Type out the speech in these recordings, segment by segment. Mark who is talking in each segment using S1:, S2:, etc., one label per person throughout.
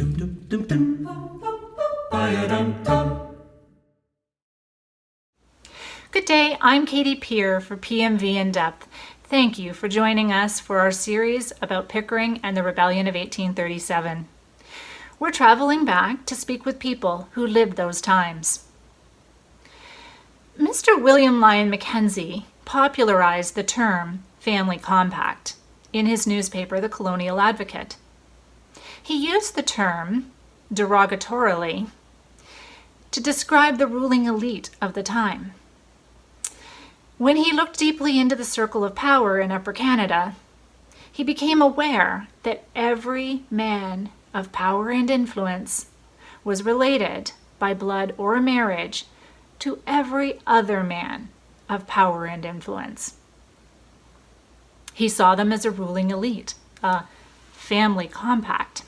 S1: Good day, I'm Katie Peer for PMV In Depth. Thank you for joining us for our series about Pickering and the Rebellion of 1837. We're traveling back to speak with people who lived those times. Mr. William Allan Mackenzie popularized the term family compact in his newspaper, The Colonial Advocate. He used the term derogatorily to describe the ruling elite of the time. When he looked deeply into the circle of power in Upper Canada, he became aware that every man of power and influence was related by blood or marriage to every other man of power and influence. He saw them as a ruling elite, a family compact.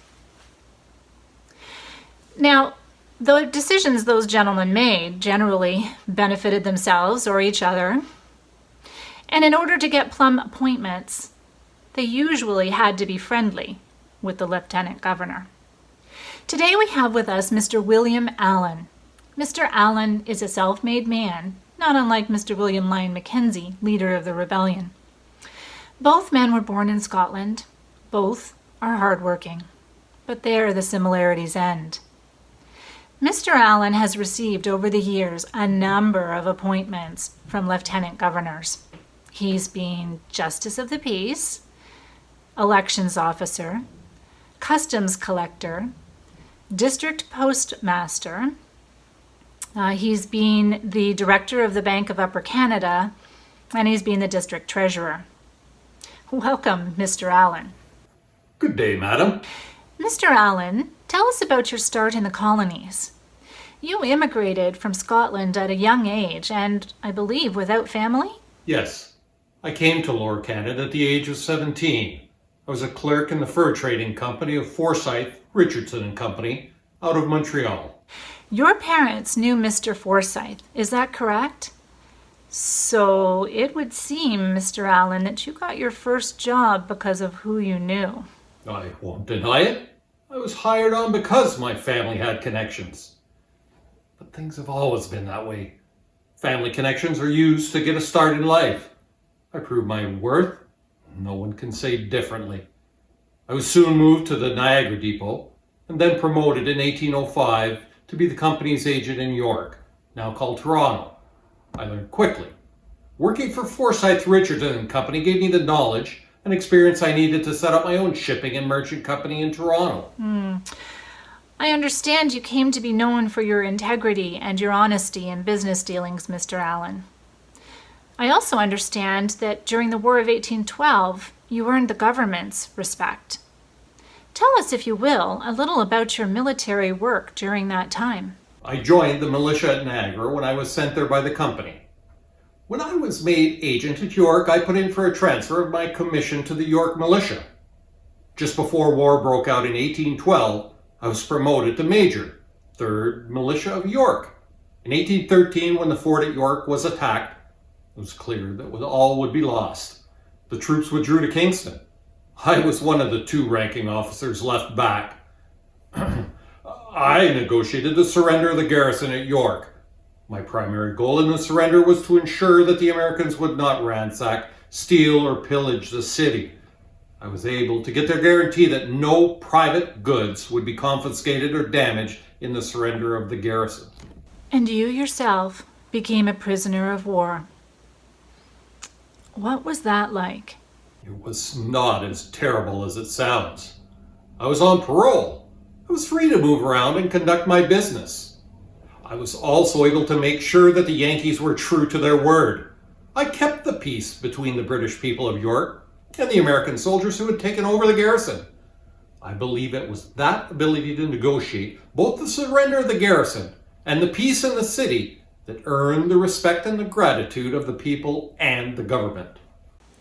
S1: Now, the decisions those gentlemen made generally benefited themselves or each other. And in order to get plum appointments, they usually had to be friendly with the lieutenant governor. Today we have with us Mr. William Allan. Mr. Allan is a self-made man, not unlike Mr. William Allan Mackenzie, leader of the rebellion. Both men were born in Scotland. Both are hardworking, but there the similarities end. Mr. Allan has received over the years a number of appointments from lieutenant governors. He's been Justice of the Peace, Elections Officer, Customs Collector, District Postmaster. He's been the Director of the Bank of Upper Canada, and he's been the District Treasurer. Welcome, Mr. Allan.
S2: Good day, madam.
S1: Mr. Allan, tell us about your start in the colonies. You immigrated from Scotland at a young age, and I believe without family?
S2: Yes. I came to Lower Canada at the age of 17. I was a clerk in the fur trading company of Forsyth, Richardson and Company, out of Montreal.
S1: Your parents knew Mr. Forsyth, is that correct? So it would seem, Mr. Allan, that you got your first job because of who you knew.
S2: I won't deny it. I was hired on because my family had connections. But things have always been that way. Family connections are used to get a start in life. I proved my worth. No one can say differently. I was soon moved to the Niagara Depot and then promoted in 1805 to be the company's agent in York, now called Toronto. I learned quickly. Working for Forsyth Richardson and Company gave me the knowledge and experience I needed to set up my own shipping and merchant company in Toronto.
S1: I understand you came to be known for your integrity and your honesty in business dealings, Mr. Allan. I also understand that during the War of 1812, you earned the government's respect. Tell us, if you will, a little about your military work during that time.
S2: I joined the militia at Niagara when I was sent there by the company. When I was made agent at York, I put in for a transfer of my commission to the York militia. Just before war broke out in 1812, I was promoted to Major, 3rd Militia of York. In 1813, when the fort at York was attacked, it was clear that all would be lost. The troops withdrew to Kingston. I was one of the 2 ranking officers left back. I negotiated the surrender of the garrison at York. My primary goal in the surrender was to ensure that the Americans would not ransack, steal, or pillage the city. I was able to get their guarantee that no private goods would be confiscated or damaged in the surrender of the garrison.
S1: And you yourself became a prisoner of war. What was that like?
S2: It was not as terrible as it sounds. I was on parole. I was free to move around and conduct my business. I was also able to make sure that the Yankees were true to their word. I kept the peace between the British people of York and the American soldiers who had taken over the garrison. I believe it was that ability to negotiate both the surrender of the garrison and the peace in the city that earned the respect and the gratitude of the people and the government.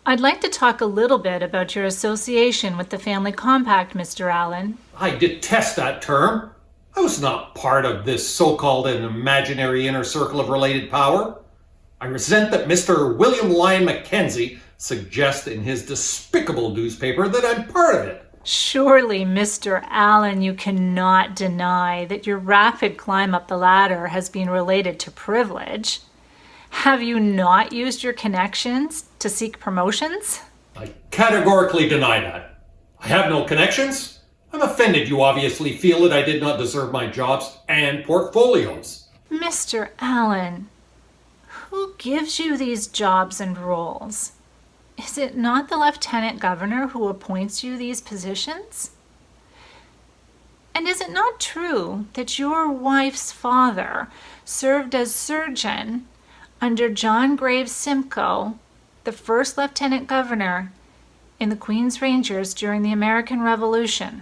S1: I'd like to talk a little bit about your association with the family compact, Mr. Allan.
S2: I detest that term. I was not part of this so-called and imaginary inner circle of related power. I resent that Mr. William Allan Mackenzie suggests in his despicable newspaper that I'm part of it.
S1: Surely, Mr. Allan, you cannot deny that your rapid climb up the ladder has been related to privilege. Have you not used your connections to seek promotions?
S2: I categorically deny that. I have no connections. I'm offended you obviously feel that I did not deserve my jobs and portfolios.
S1: Mr. Allan, who gives you these jobs and roles? Is it not the Lieutenant Governor who appoints you these positions? And is it not true that your wife's father served as surgeon under John Graves Simcoe, the first Lieutenant Governor in the Queen's Rangers during the American Revolution?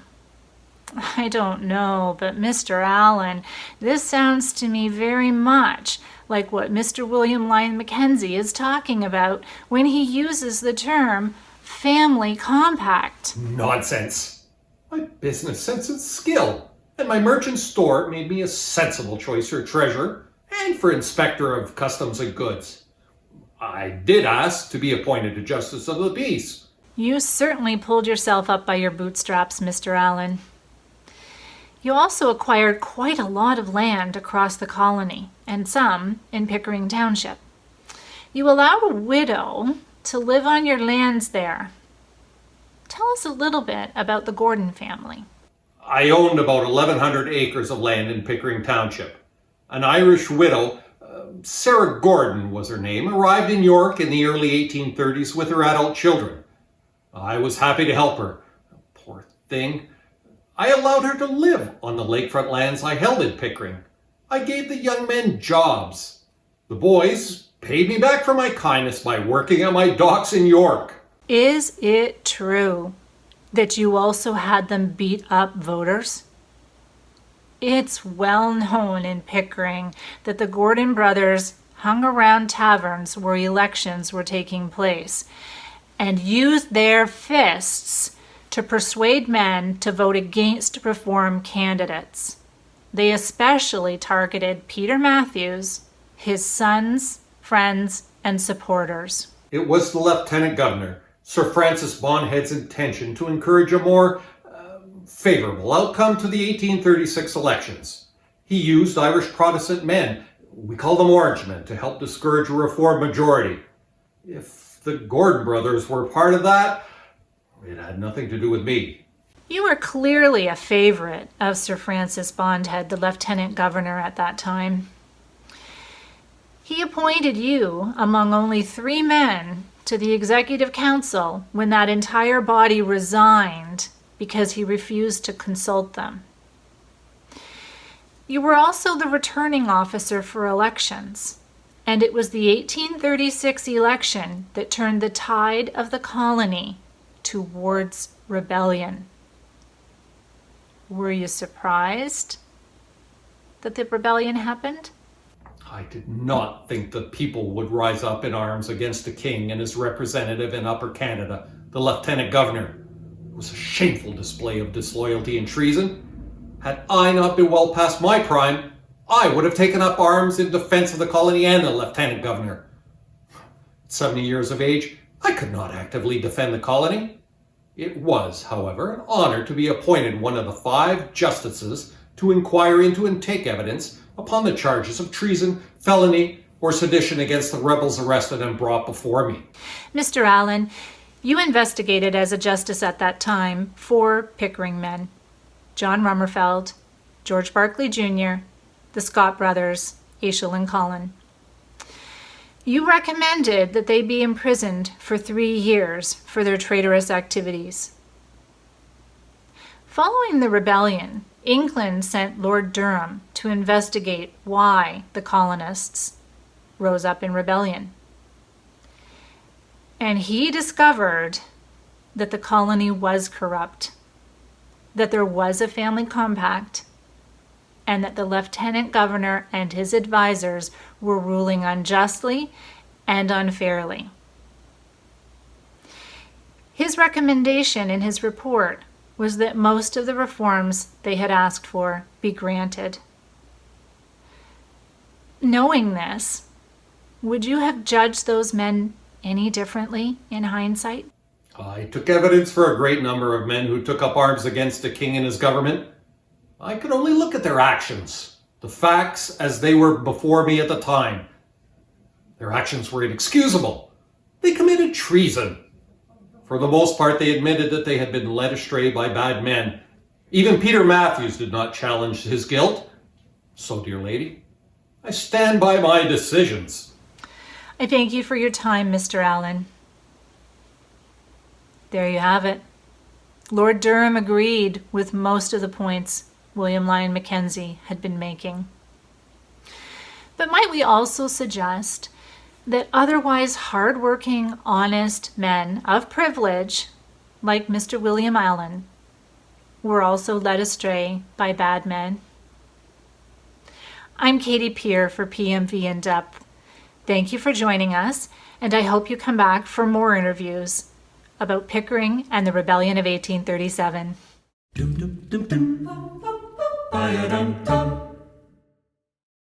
S1: I don't know, but Mr. Allan, this sounds to me very much like what Mr. William Lyon Mackenzie is talking about when he uses the term family compact.
S2: Nonsense. My business sense and skill and my merchant store made me a sensible choice for treasurer and for inspector of customs and goods. I did ask to be appointed a justice of the peace.
S1: You certainly pulled yourself up by your bootstraps, Mr. Allan. You also acquired quite a lot of land across the colony, and some in Pickering Township. You allowed a widow to live on your lands there. Tell us a little bit about the Gordon family.
S2: I owned about 1,100 acres of land in Pickering Township. An Irish widow, Sarah Gordon was her name, arrived in York in the early 1830s with her adult children. I was happy to help her. Poor thing. I allowed her to live on the lakefront lands I held in Pickering. I gave the young men jobs. The boys paid me back for my kindness by working at my docks in York.
S1: Is it true that you also had them beat up voters? It's well known in Pickering that the Gordon brothers hung around taverns where elections were taking place and used their fists to persuade men to vote against reform candidates. They especially targeted Peter Matthews, his sons, friends, and supporters.
S2: It was the Lieutenant Governor, Sir Francis Bondhead's intention to encourage a more favorable outcome to the 1836 elections. He used Irish Protestant men, we call them Orangemen, to help discourage a reform majority. If the Gordon brothers were part of that, it had nothing to do with me.
S1: You were clearly a favorite of Sir Francis Bondhead, the Lieutenant Governor at that time. He appointed you among only 3 men to the Executive Council when that entire body resigned because he refused to consult them. You were also the returning officer for elections, and it was the 1836 election that turned the tide of the colony towards rebellion. Were you surprised that the rebellion happened?
S2: I did not think the people would rise up in arms against the king and his representative in Upper Canada, the Lieutenant Governor. It was a shameful display of disloyalty and treason. Had I not been well past my prime, I would have taken up arms in defense of the colony and the Lieutenant Governor. At 70 years of age, I could not actively defend the colony. It was, however, an honor to be appointed one of the 5 justices to inquire into and take evidence upon the charges of treason, felony, or sedition against the rebels arrested and brought before me.
S1: Mr. Allan, you investigated as a justice at that time 4 Pickering men: John Rummerfeld, George Barclay Jr., the Scott brothers, Aishel and Colin. You recommended that they be imprisoned for 3 years for their traitorous activities. Following the rebellion, England sent Lord Durham to investigate why the colonists rose up in rebellion. And he discovered that the colony was corrupt, that there was a family compact, and that the Lieutenant Governor and his advisors were ruling unjustly and unfairly. His recommendation in his report was that most of the reforms they had asked for be granted. Knowing this, would you have judged those men any differently in hindsight?
S2: I took evidence for a great number of men who took up arms against the king and his government. I could only look at their actions, the facts as they were before me at the time. Their actions were inexcusable. They committed treason. For the most part, they admitted that they had been led astray by bad men. Even Peter Matthews did not challenge his guilt. So, dear lady, I stand by my decisions.
S1: I thank you for your time, Mr. Allan. There you have it. Lord Durham agreed with most of the points William Lyon Mackenzie had been making. But might we also suggest that otherwise hardworking, honest men of privilege, like Mr. William Allan, were also led astray by bad men? I'm Katie Peer for PMV In Depth. Thank you for joining us, and I hope you come back for more interviews about Pickering and the Rebellion of 1837.